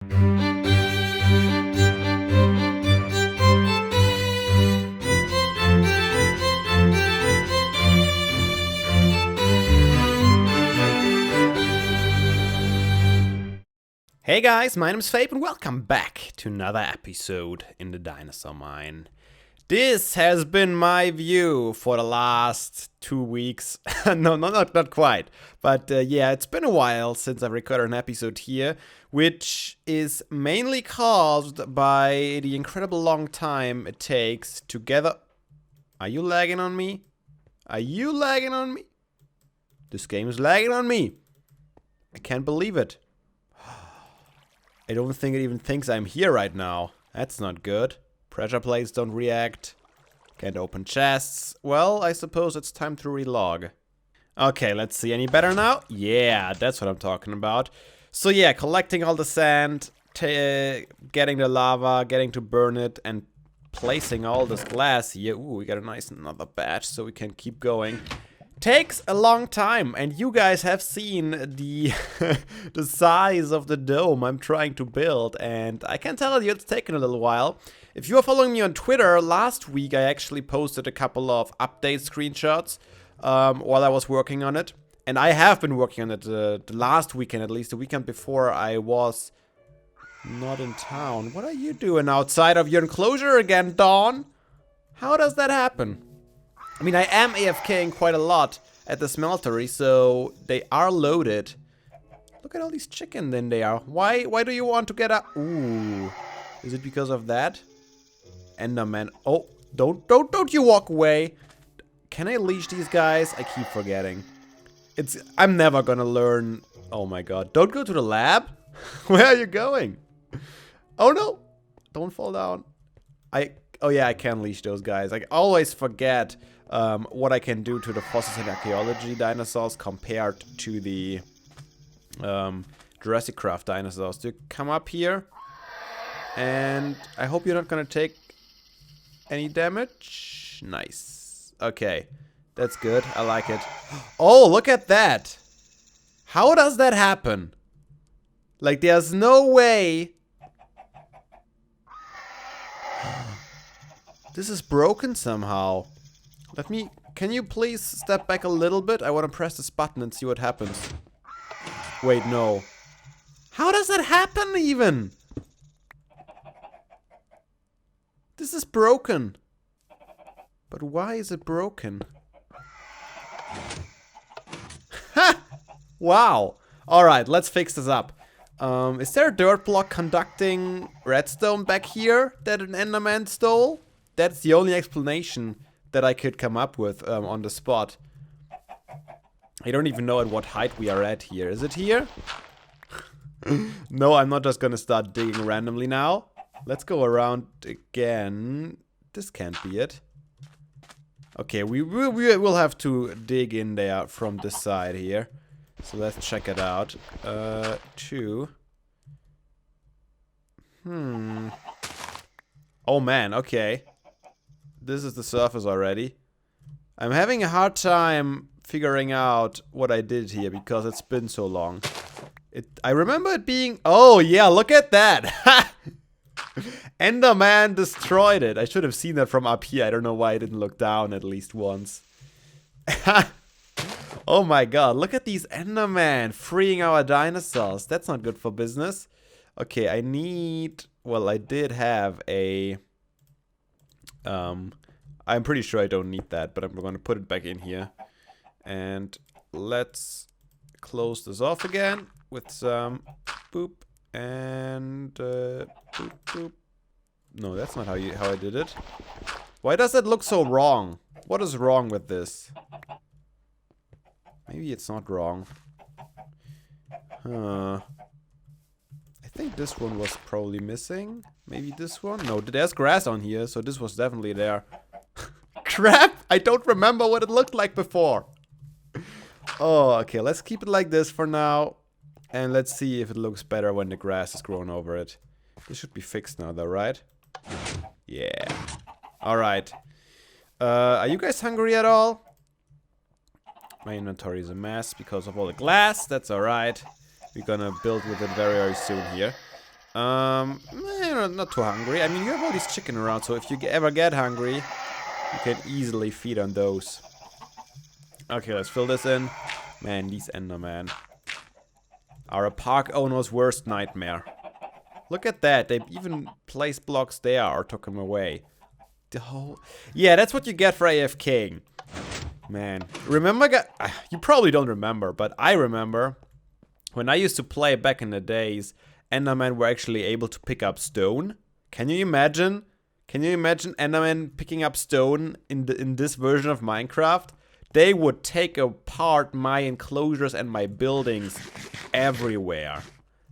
Hey guys, my name is Fabe and welcome back to another episode in the Dinosaur Mine. This has been my view for the last 2 weeks. No, not quite. But yeah, it's been a while since I've recorded an episode here, which is mainly caused by the incredible long time it takes to gather... Are you lagging on me? Are you lagging on me? This game is lagging on me. I can't believe it. I don't think it even thinks I'm here right now. That's not good. Pressure plates don't react. Can't open chests. Well, I suppose it's time to relog. Okay, let's see. Any better now? Yeah, that's what I'm talking about. So yeah, collecting all the sand, getting the lava, getting to burn it, and placing all this glass here. Ooh, we got a nice another batch, so we can keep going. Takes a long time, and you guys have seen the the size of the dome I'm trying to build, and I can tell you it's taken a little while. If you are following me on Twitter, last week I actually posted a couple of update screenshots while I was working on it, and I have been working on it the last weekend, at least the weekend before I was not in town. What are you doing outside of your enclosure again, Dawn? How does that happen? I mean, I am AFKing quite a lot at the smeltery, so they are loaded. Look at all these chickens in there. Why do you want to get up? Ooh. Is it because of that? Enderman. Oh, don't you walk away. Can I leash these guys? I keep forgetting. I'm never gonna learn. Oh my god. Don't go to the lab. Where are you going? Oh no. Don't fall down. Oh yeah, I can leash those guys. I always forget what I can do to the fossils and archaeology dinosaurs compared to the Jurassic Craft dinosaurs. Do you come up here? And I hope you're not gonna take any damage. Nice. Okay, that's good. I like it. Oh, look at that. How does that happen? Like, there's no way. This is broken somehow. Can you please step back a little bit? I want to press this button and see what happens. Wait, no. How does that happen even? This is broken. But why is it broken? Ha! Wow. Alright, let's fix this up. Is there a dirt block conducting redstone back here that an Enderman stole? That's the only explanation that I could come up with on the spot. I don't even know at what height we are at here. Is it here? No, I'm not just gonna start digging randomly now. Let's go around again. This can't be it. Okay, we will have to dig in there from this side here. So let's check it out. 2. Oh man, okay. This is the surface already. I'm having a hard time figuring out what I did here because it's been so long. I remember it being... Oh yeah, look at that! Enderman destroyed it. I should have seen that from up here. I don't know why I didn't look down at least once. Oh my god, look at these Enderman freeing our dinosaurs. That's not good for business. Okay, I need... Well, I did have a... I'm pretty sure I don't need that, but I'm going to put it back in here. And let's close this off again with some boop and boop boop. No, that's not how I did it. Why does it look so wrong? What is wrong with this? Maybe it's not wrong. Huh. I think this one was probably missing. Maybe this one? No, there's grass on here, so this was definitely there. Crap! I don't remember what it looked like before. Oh, okay, let's keep it like this for now. And let's see if it looks better when the grass is grown over it. This should be fixed now though, right? Yeah. Alright. Are you guys hungry at all? My inventory is a mess because of all the glass. That's alright. We're gonna build with it very, very soon here. Not too hungry. I mean, you have all these chicken around, so if you ever get hungry, you can easily feed on those. Okay, let's fill this in. Man, these Endermen are a park owner's worst nightmare. Look at that. They even placed blocks there or took them away. The whole... Yeah, that's what you get for AFKing. Man. Remember, you probably don't remember, but I remember when I used to play back in the days, Endermen were actually able to pick up stone. Can you imagine? Can you imagine Endermen picking up stone in this version of Minecraft? They would take apart my enclosures and my buildings everywhere.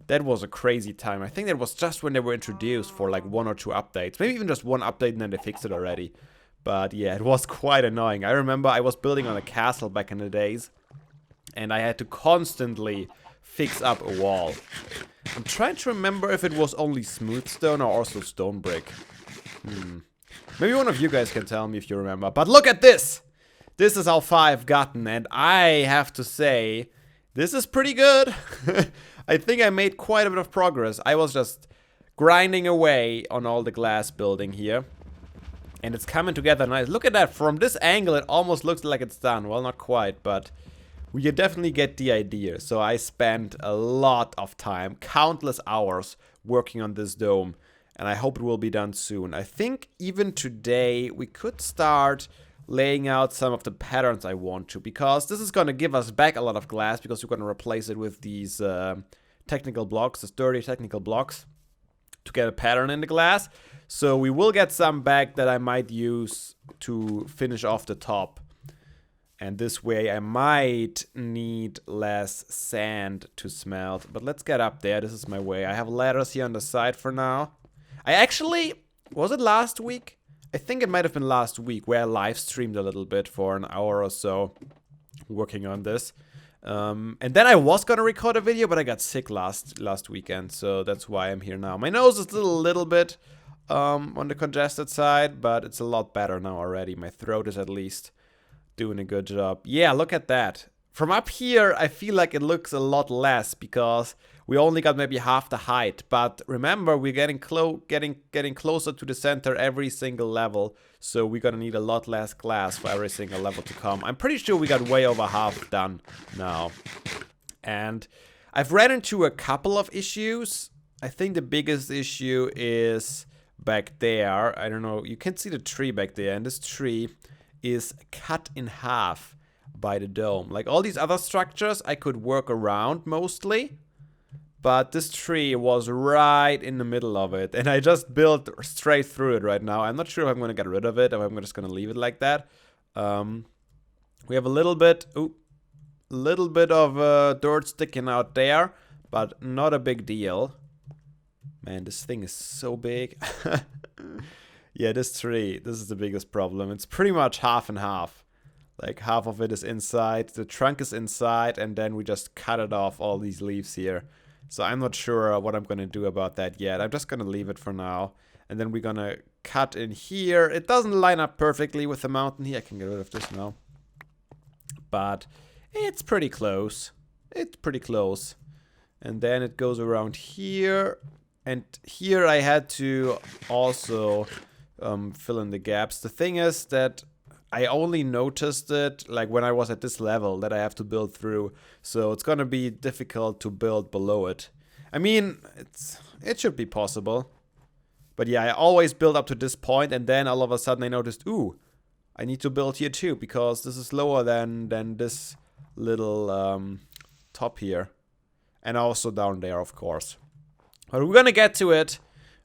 That was a crazy time. I think that was just when they were introduced for like 1 or 2 updates. Maybe even just 1 update and then they fixed it already. But yeah, it was quite annoying. I remember I was building on a castle back in the days. And I had to constantly fix up a wall. I'm trying to remember if it was only smooth stone or also stone brick. Maybe one of you guys can tell me if you remember. But look at this! This is how far I've gotten, and I have to say, this is pretty good. I think I made quite a bit of progress. I was just grinding away on all the glass building here. And it's coming together nice. Look at that, from this angle it almost looks like it's done. Well, not quite, but we can definitely get the idea. So I spent a lot of time, countless hours, working on this dome. And I hope it will be done soon. I think even today we could start laying out some of the patterns I want to, because this is going to give us back a lot of glass, because we're going to replace it with these technical blocks, the sturdy technical blocks, to get a pattern in the glass. So we will get some back that I might use to finish off the top. And this way I might need less sand to smelt. But let's get up there. This is my way. I have ladders here on the side for now. I actually, was it last week? I think it might have been last week where I live streamed a little bit for an hour or so working on this. And then I was gonna record a video, but I got sick last weekend, so that's why I'm here now. My nose is still a little bit on the congested side, but it's a lot better now already. My throat is at least doing a good job. Yeah, look at that. From up here, I feel like it looks a lot less because we only got maybe half the height. But remember, we're getting closer to the center every single level. So we're gonna need a lot less glass for every single level to come. I'm pretty sure we got way over half done now. And I've ran into a couple of issues. I think the biggest issue is back there. I don't know, you can see the tree back there. And this tree is cut in half by the dome. Like all these other structures I could work around mostly, but this tree was right in the middle of it, and I just built straight through it right now. I'm not sure if I'm gonna get rid of it or if I'm just gonna leave it like that. We have a little bit of dirt sticking out there, but not a big deal. Man, this thing is so big. Yeah, this tree, this is the biggest problem. It's pretty much half and half. Like half of it is inside, the trunk is inside, and then we just cut it off, all these leaves here. So I'm not sure what I'm gonna do about that yet. I'm just gonna leave it for now. And then we're gonna cut in here. It doesn't line up perfectly with the mountain here. I can get rid of this now. But it's pretty close. It's pretty close. And then it goes around here. And here I had to also fill in the gaps. The thing is that I only noticed it like when I was at this level that I have to build through. So it's gonna be difficult to build below it. I mean, it should be possible. But yeah, I always build up to this point, and then all of a sudden I noticed, ooh, I need to build here too, because this is lower than this little top here. And also down there, of course. But we're gonna get to it.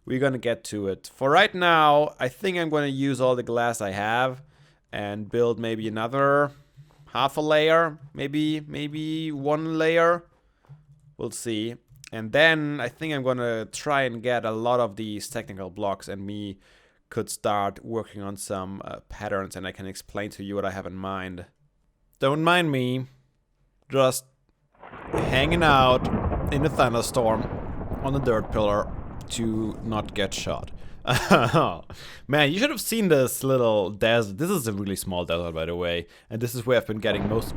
We're gonna get to it. For right now, I think I'm gonna use all the glass I have and build maybe another half a layer, maybe 1 layer. We'll see. And then I think I'm gonna try and get a lot of these technical blocks, and me could start working on some patterns, and I can explain to you what I have in mind. Don't mind me, just hanging out in a thunderstorm on a dirt pillar to not get shot. Man, you should have seen this little desert. This is a really small desert, by the way, and this is where I've been getting most...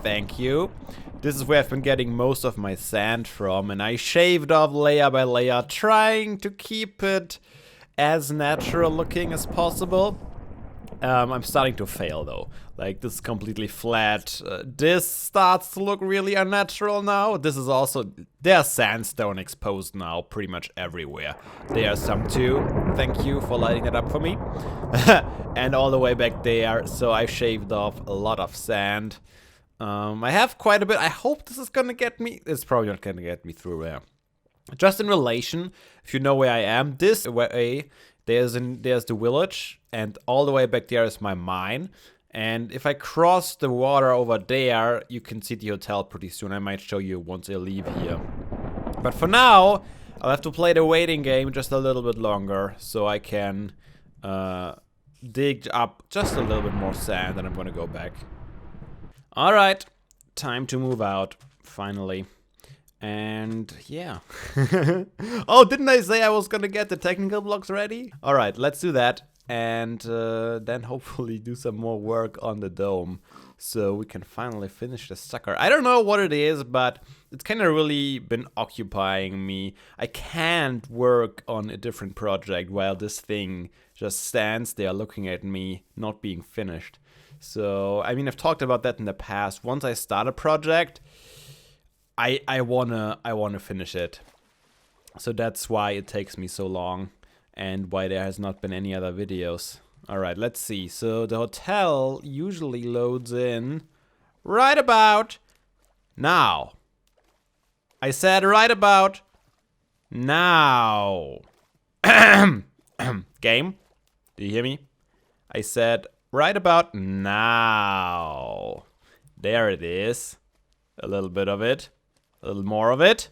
thank you. This is where I've been getting most of my sand from, and I shaved off layer by layer, trying to keep it as natural looking as possible. I'm starting to fail though. Like, this is completely flat. This starts to look really unnatural now. This is also, there's sandstone exposed now pretty much everywhere. There's some too. Thank you for lighting it up for me. And all the way back there, so I shaved off a lot of sand. I have quite a bit. I hope this is gonna get me. It's probably not gonna get me through there. Just in relation, if you know where I am, this way, there's the village, and all the way back there is my mine. And if I cross the water over there, you can see the hotel pretty soon. I might show you once I leave here. But for now, I'll have to play the waiting game just a little bit longer, so I can dig up just a little bit more sand, and I'm gonna go back. Alright, time to move out, finally. And yeah. Oh, didn't I say I was gonna get the technical blocks ready? Alright, let's do that. And then hopefully do some more work on the dome, so we can finally finish the sucker. I don't know what it is, but it's kind of really been occupying me. I can't work on a different project while this thing just stands there looking at me, not being finished. So, I mean, I've talked about that in the past. Once I start a project, I wanna finish it. So that's why it takes me so long, and why there has not been any other videos. Alright, let's see. So the hotel usually loads in right about now. I said right about now. Game, do you hear me? I said right about now. There it is. A little bit of it. A little more of it.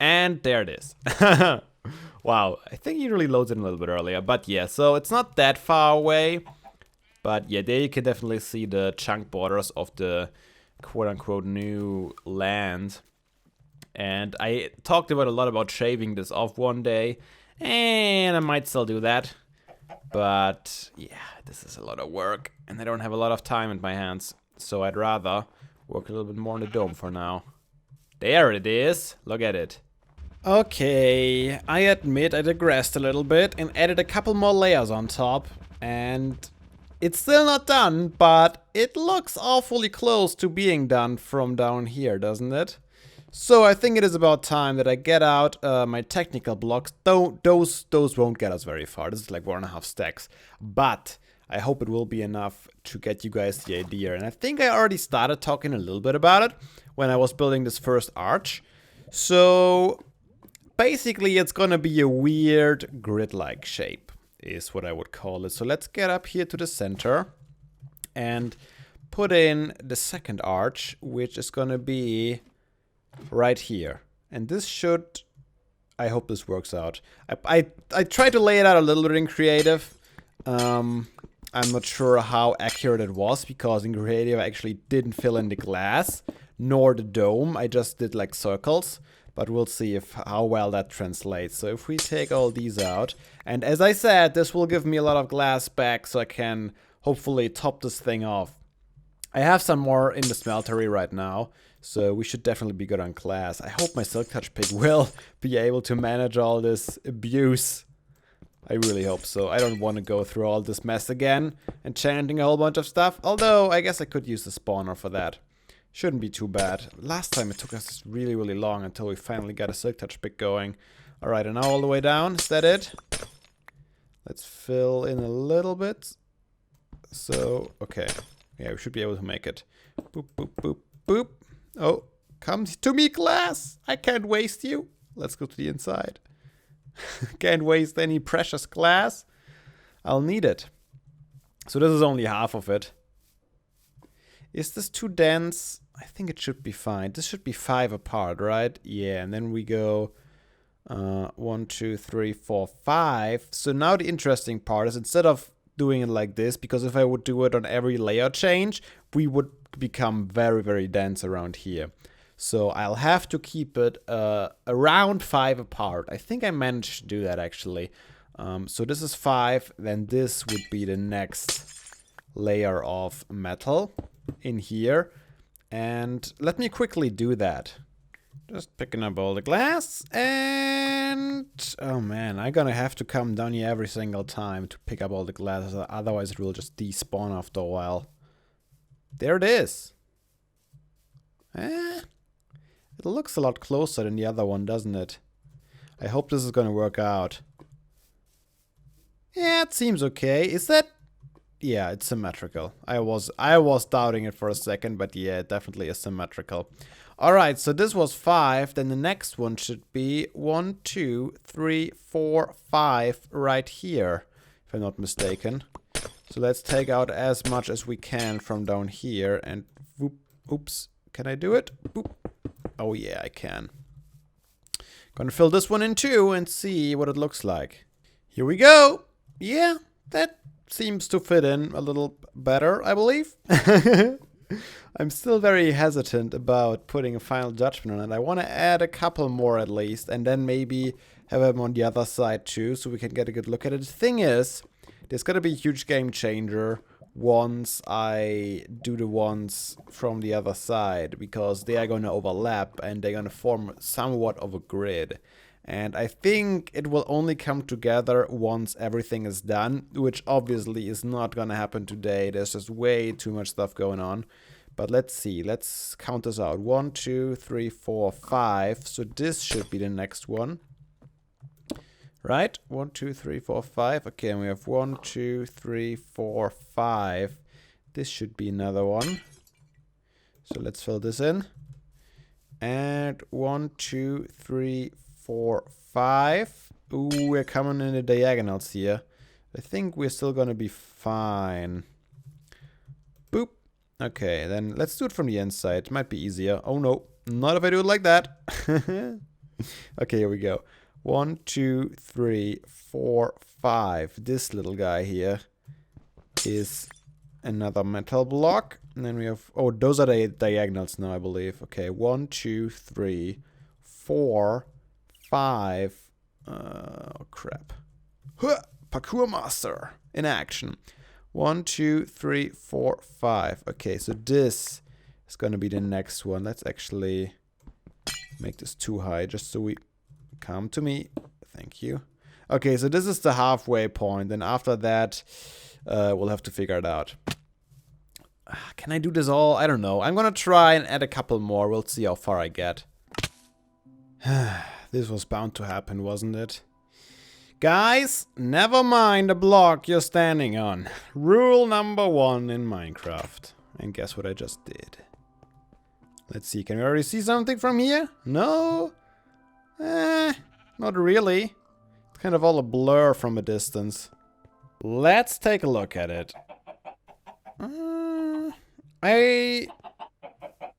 And there it is. Wow, I think he really loads in a little bit earlier. But yeah, so it's not that far away. But yeah, there you can definitely see the chunk borders of the quote-unquote new land. And I talked about a lot about shaving this off one day. And I might still do that. But yeah, this is a lot of work. And I don't have a lot of time in my hands. So I'd rather work a little bit more on the dome for now. There it is. Look at it. Okay, I admit I digressed a little bit and added a couple more layers on top. And it's still not done, but it looks awfully close to being done from down here, doesn't it? So I think it is about time that I get out my technical blocks. Those won't get us very far. This is like 1.5 stacks. But I hope it will be enough to get you guys the idea. And I think I already started talking a little bit about it when I was building this first arch. So basically it's gonna be a weird grid-like shape, is what I would call it. So let's get up here to the center and put in the second arch, which is gonna be right here. And this should, I hope this works out. I tried to lay it out a little bit in creative. I'm not sure how accurate it was, because in creative I actually didn't fill in the glass nor the dome. I just did like circles, but we'll see how well that translates. So if we take all these out, and as I said, this will give me a lot of glass back, so I can hopefully top this thing off. I have some more in the smeltery right now, so we should definitely be good on glass. I hope my Silk Touch pick will be able to manage all this abuse. I really hope so. I don't want to go through all this mess again, enchanting a whole bunch of stuff. Although, I guess I could use the spawner for that. Shouldn't be too bad. Last time it took us really, really long until we finally got a Silk Touch pick going. Alright, and now all the way down. Is that it? Let's fill in a little bit. So, okay. Yeah, we should be able to make it. Boop, boop, boop, boop. Oh, come to me, glass! I can't waste you. Let's go to the inside. Can't waste any precious glass. I'll need it. So this is only half of it. Is this too dense? I think it should be fine. This should be 5 apart, right? Yeah, and then we go 1, 2, 3, 4, 5. So now the interesting part is, instead of doing it like this, because if I would do it on every layer change, we would become very, very dense around here. So I'll have to keep it around 5 apart. I think I managed to do that actually. So this is 5, then this would be the next layer of metal in here. And let me quickly do that. Just picking up all the glass and... oh man, I'm gonna have to come down here every single time to pick up all the glass. Otherwise it will just despawn after a while. There it is. It looks a lot closer than the other one, doesn't it? I hope this is gonna work out. Yeah, it seems okay. Is that... yeah, it's symmetrical. I was doubting it for a second, but yeah, it definitely is symmetrical. Alright, so this was 5. Then the next one should be 1, 2, 3, 4, 5 right here, if I'm not mistaken. So let's take out as much as we can from down here and whoop, oops, can I do it? Boop. Oh yeah, I can. Gonna fill this one in too and see what it looks like. Here we go. Yeah, that seems to fit in a little better, I believe. I'm still very hesitant about putting a final judgment on it. I want to add a couple more at least, and then maybe have them on the other side too, so we can get a good look at it. The thing is, there's going to be a huge game changer once I do the ones from the other side, because they are going to overlap and they're going to form somewhat of a grid. And I think it will only come together once everything is done, which obviously is not going to happen today. There's just way too much stuff going on. But let's see. Let's count this out. 1, 2, 3, 4, 5. So this should be the next one. Right? 1, 2, 3, 4, 5. Okay, and we have 1, 2, 3, 4, 5. This should be another one. So let's fill this in. And 1, 2, 3, 4, 5. Ooh, we're coming in the diagonals here. I think we're still gonna be fine. Boop. Okay, then let's do it from the inside. Might be easier. Oh no, not if I do it like that. Okay, here we go. 1, 2, 3, 4, 5. This little guy here is another metal block. And then we have... oh, those are the diagonals now, I believe. Okay, 1, 2, 3, 4, 5. Oh, crap. Huh, parkour master in action. 1, 2, 3, 4, 5. Okay, so this is going to be the next one. Let's actually make this too high just so we come to me. Thank you. Okay, so this is the halfway point. And after that, we'll have to figure it out. Can I do this all? I don't know. I'm going to try and add a couple more. We'll see how far I get. This was bound to happen, wasn't it? Guys, never mind the block you're standing on. Rule number 1 in Minecraft. And guess what I just did? Let's see, can we already see something from here? No? Not really. It's kind of all a blur from a distance. Let's take a look at it.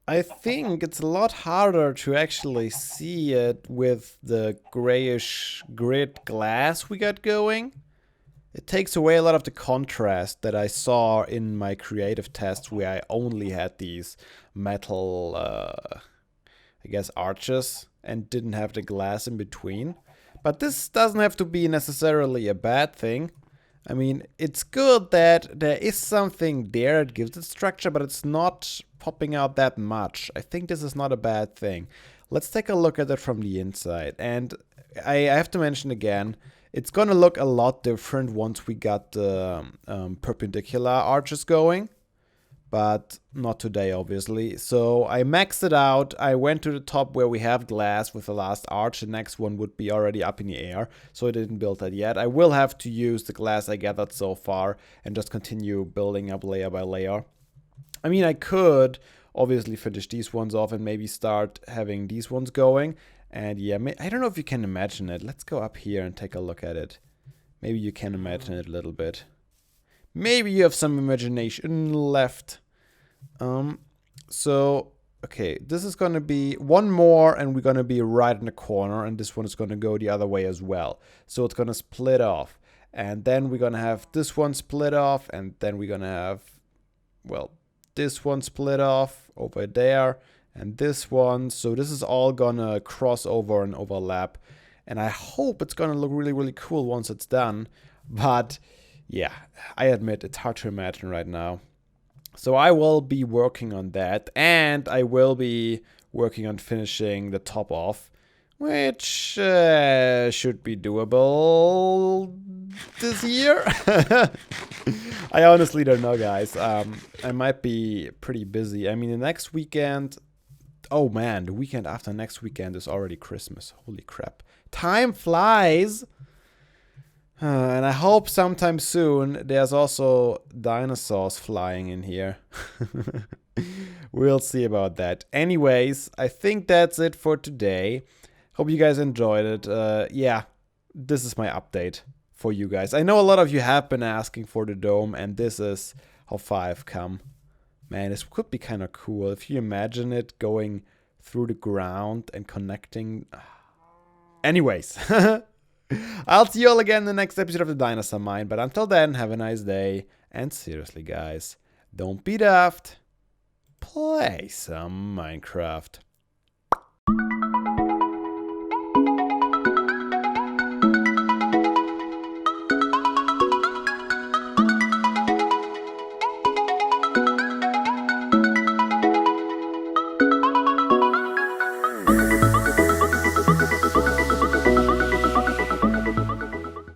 I think it's a lot harder to actually see it with the grayish grid glass we got going. It takes away a lot of the contrast that I saw in my creative tests where I only had these metal, I guess, arches and didn't have the glass in between. But this doesn't have to be necessarily a bad thing. I mean, it's good that there is something there that gives it structure, but it's not popping out that much. I think this is not a bad thing. Let's take a look at it from the inside. And I have to mention again, it's going to look a lot different once we got the perpendicular arches going. But not today, obviously. So I maxed it out. I went to the top where we have glass with the last arch. The next one would be already up in the air. So I didn't build that yet. I will have to use the glass I gathered so far and just continue building up layer by layer. I mean, I could obviously finish these ones off and maybe start having these ones going. And yeah, I don't know if you can imagine it. Let's go up here and take a look at it. Maybe you can imagine it a little bit. Maybe you have some imagination left. So, okay, this is going to be one more and we're going to be right in the corner and this one is going to go the other way as well. So it's going to split off and then we're going to have this one split off and then we're going to have, well, this one split off over there and this one. So this is all going to cross over and overlap and I hope it's going to look really, really cool once it's done. But yeah, I admit it's hard to imagine right now. So I will be working on that, and I will be working on finishing the top off, which should be doable this year. I honestly don't know, guys. I might be pretty busy. I mean, the next weekend... Oh man, the weekend after next weekend is already Christmas. Holy crap. Time flies! And I hope sometime soon there's also dinosaurs flying in here. We'll see about that. Anyways, I think that's it for today. Hope you guys enjoyed it. Yeah, this is my update for you guys. I know a lot of you have been asking for the dome, and this is how far I've come. Man, this could be kind of cool. If you imagine it going through the ground and connecting. Anyways. I'll see you all again in the next episode of the Dinosaur Mine. But until then, have a nice day. And seriously, guys, don't be daft. Play some Minecraft.